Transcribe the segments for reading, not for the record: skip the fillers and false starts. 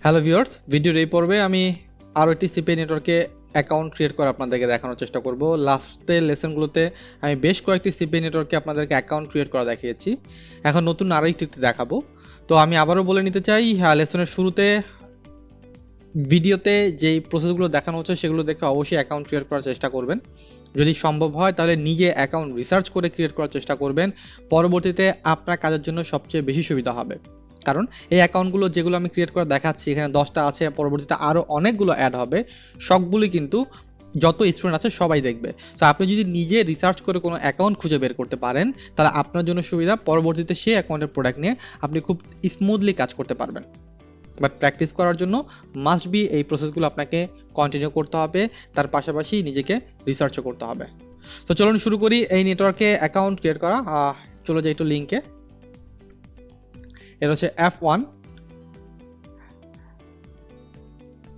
Hello viewers, ভিডিওর এই পর্বে আমি আরও একটি সিপিএ নেটওয়ার্কে অ্যাকাউন্ট ক্রিয়েট করে আপনাদেরকে দেখানোর চেষ্টা করব। লাস্টের লেসনগুলোতে আমি বেশ কয়েকটি সিপিএ নেটওয়ার্কে আপনাদেরকে অ্যাকাউন্ট ক্রিয়েট করা দেখিয়েছি। এখন নতুন আরও একটি দেখাবো। তো আমি আবারও বলে নিতে চাই, লেসনের শুরুতে ভিডিওতে যেই প্রসেসগুলো দেখানো হচ্ছে সেগুলো দেখে অবশ্যই অ্যাকাউন্ট ক্রিয়েট করার চেষ্টা করবেন। যদি সম্ভব হয় তাহলে নিজে অ্যাকাউন্ট রিসার্চ করে ক্রিয়েট করার চেষ্টা করবেন। পরবর্তীতে আপনার কাজের জন্য সবচেয়ে বেশি সুবিধা হবে, কারণ এই অ্যাকাউন্টগুলো যেগুলো আমি ক্রিয়েট করে দেখাচ্ছি, এখানে 10টা আছে, পরবর্তীতে আরও অনেকগুলো অ্যাড হবে। সবগুলি কিন্তু যত স্টুডেন্ট আছে সবাই দেখবে। তো আপনি যদি নিজে রিসার্চ করে কোনো অ্যাকাউন্ট খুঁজে বের করতে পারেন তাহলে আপনার জন্য সুবিধা, পরবর্তীতে সেই অ্যাকাউন্টের প্রোডাক্ট নিয়ে আপনি খুব স্মুথলি কাজ করতে পারবেন। বাট প্র্যাকটিস করার জন্য মাস্ট বি এই প্রসেসগুলো আপনাকে কন্টিনিউ করতে হবে, তার পাশাপাশি নিজেকে রিসার্চও করতে হবে। তো চলুন শুরু করি এই নেটওয়ার্কে অ্যাকাউন্ট ক্রিয়েট করা। চলে যাই একটু লিঙ্কে। এটা হচ্ছে Aff1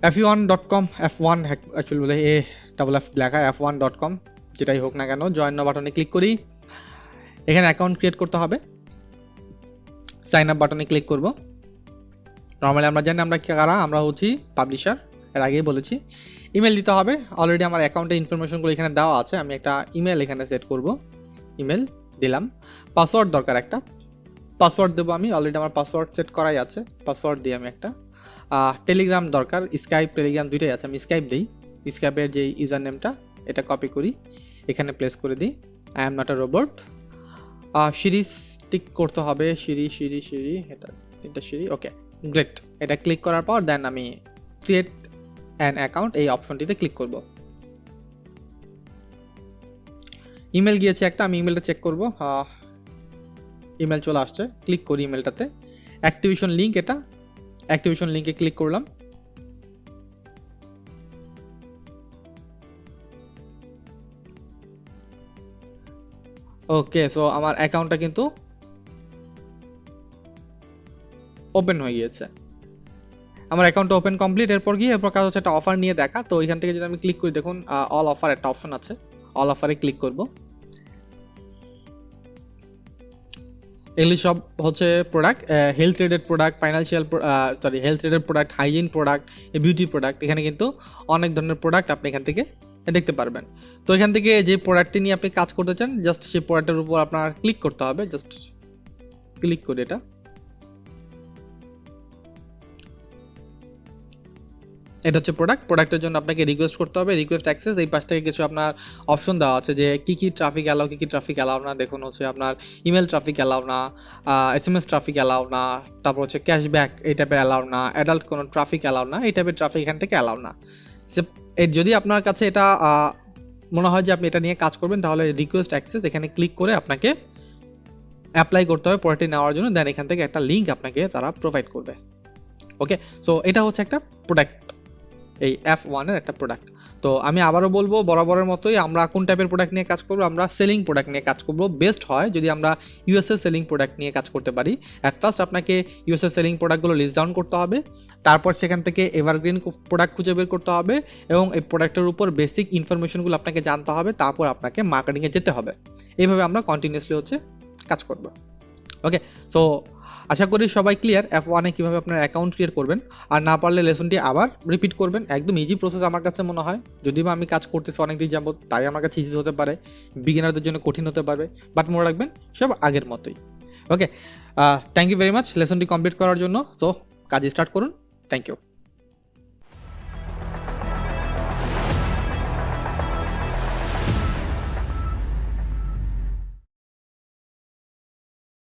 Aff1.com, Aff1 অ্যাকচুয়ালি বলে F লেখা, Aff1.com, যেটাই হোক না কেন। জয়েন নাও বাটনে ক্লিক করি। এখানে অ্যাকাউন্ট ক্রিয়েট করতে হবে। সাইন আপ বাটনে ক্লিক করব। নর্মালি আমরা জানি আমরা কারা, আমরা হচ্ছি পাবলিশার, এর আগেই বলেছি। ইমেল দিতে হবে। অলরেডি আমার অ্যাকাউন্টের ইনফরমেশনগুলো এখানে দেওয়া আছে, আমি একটা ইমেল এখানে সেট করব। ইমেল দিলাম। পাসওয়ার্ড দরকার একটা, পাসওয়ার্ড দেবো আমি। অলরেডি আমার পাসওয়ার্ড সেট করাই আছে, পাসওয়ার্ড দিই আমি একটা। টেলিগ্রাম দরকার, স্কাইপ টেলিগ্রাম দুইটাই আছে, আমি স্কাইপ দিই। স্কাইপের যে ইউজার নেমটা এটা কপি করি, এখানে প্লেস করে দিই। I am not a robot. Series tick করতে হবে, সিঁড়ি, এটা 3টা সিঁড়ি। ওকে, গ্রেট। এটা ক্লিক করার পর দেন আমি ক্রিয়েট অ্যান অ্যাকাউন্ট এই অপশনটিতে ক্লিক করব। ইমেল গিয়েছে একটা, আমি ইমেলটা চেক করব। ইমেল চলে আসছে, ক্লিক করি ইমেলটাতে। অ্যাক্টিভেশন লিঙ্ক, এটা অ্যাক্টিভেশন লিঙ্কে ক্লিক করলাম। ওকে, সো আমার অ্যাকাউন্টটা কিন্তু ওপেন হয়ে গিয়েছে। আমার অ্যাকাউন্টটা ওপেন কমপ্লিট। এরপর কাজ হচ্ছে একটা অফার নিয়ে দেখা। তো এখান থেকে যদি আমি ক্লিক করি, দেখুন অল অফার একটা অপশন আছে, অল অফারে ক্লিক করব। এগুলি সব হচ্ছে product, health related product, financial health related product, hygiene product, beauty product. এখানে কিন্তু অনেক ধরনের প্রোডাক্ট আপনি এখান থেকে দেখতে পারবেন। তো এখান থেকে যে প্রোডাক্টটি নিয়ে আপনি কাজ করতে চান, জাস্ট সেই প্রোডাক্টের উপর আপনার ক্লিক করতে হবে। জাস্ট ক্লিক করে এটা হচ্ছে প্রোডাক্ট। প্রোডাক্টের জন্য আপনাকে রিকোয়েস্ট করতে হবে, রিকোয়েস্ট অ্যাক্সেস। এই পাশ থেকে কিছু আপনার অপশন দেওয়া আছে যে কি কি ট্রাফিক অ্যালাউ, কি কি ট্রাফিক অ্যালাউ না। দেখুন হচ্ছে আপনার ইমেল ট্রাফিক অ্যালাউ না, SMS ট্রাফিক অ্যালাউ না, তারপর হচ্ছে ক্যাশব্যাক এই টাইপের অ্যালাউ না, অ্যাডাল্ট কোনো ট্রাফিক অ্যালাউ না, এই টাইপের ট্রাফিক এখান থেকে অ্যালাউ না। যদি আপনার কাছে এটা মনে হয় যে আপনি এটা নিয়ে কাজ করবেন, তাহলে রিকোয়েস্ট অ্যাক্সেস এখানে ক্লিক করে আপনাকে অ্যাপ্লাই করতে হবে প্রোডাক্টটি নেওয়ার জন্য। দেন এখান থেকে একটা লিঙ্ক আপনাকে তারা প্রোভাইড করবে। ওকে, সো এটা হচ্ছে একটা প্রোডাক্ট, এই Aff1 এর একটা প্রোডাক্ট। তো আমি আবারও বলবো, বরাবরের মতোই আমরা কোন টাইপের প্রোডাক্ট নিয়ে কাজ করবো, আমরা সেলিং প্রোডাক্ট নিয়ে কাজ করবো। বেস্ট হয় যদি আমরা ইউএসএ সেলিং প্রোডাক্ট নিয়ে কাজ করতে পারি। অ্যাট ফার্স্ট আপনাকে ইউএসএ সেলিং প্রোডাক্টগুলো লিস্ট ডাউন করতে হবে, তারপর সেখান থেকে এভারগ্রিন প্রোডাক্ট খুঁজে বের করতে হবে এবং এই প্রোডাক্টের উপর বেসিক ইনফরমেশনগুলো আপনাকে জানতে হবে, তারপর আপনাকে মার্কেটিংয়ে যেতে হবে। এইভাবে আমরা কন্টিনিউয়াসলি হচ্ছে কাজ করব। ওকে, সো আশা করি সবাই ক্লিয়ার Aff1 এ কীভাবে আপনার অ্যাকাউন্ট ক্রিয়েট করবেন। আর না পারলে লেসনটি আবার রিপিট করবেন। একদম ইজি প্রসেস আমার কাছে মনে হয়, যদিও আমি কাজ করতেছি অনেকদিন যাবত, তাই আমার কাছে ইজি হতে পারে, বিগিনারদের জন্য কঠিন হতে পারবে, বাট মনে রাখবেন সব আগের মতোই। Okay, thank you very much লেসনটি কমপ্লিট করার জন্য। তো কাজ স্টার্ট করুন। Thank you.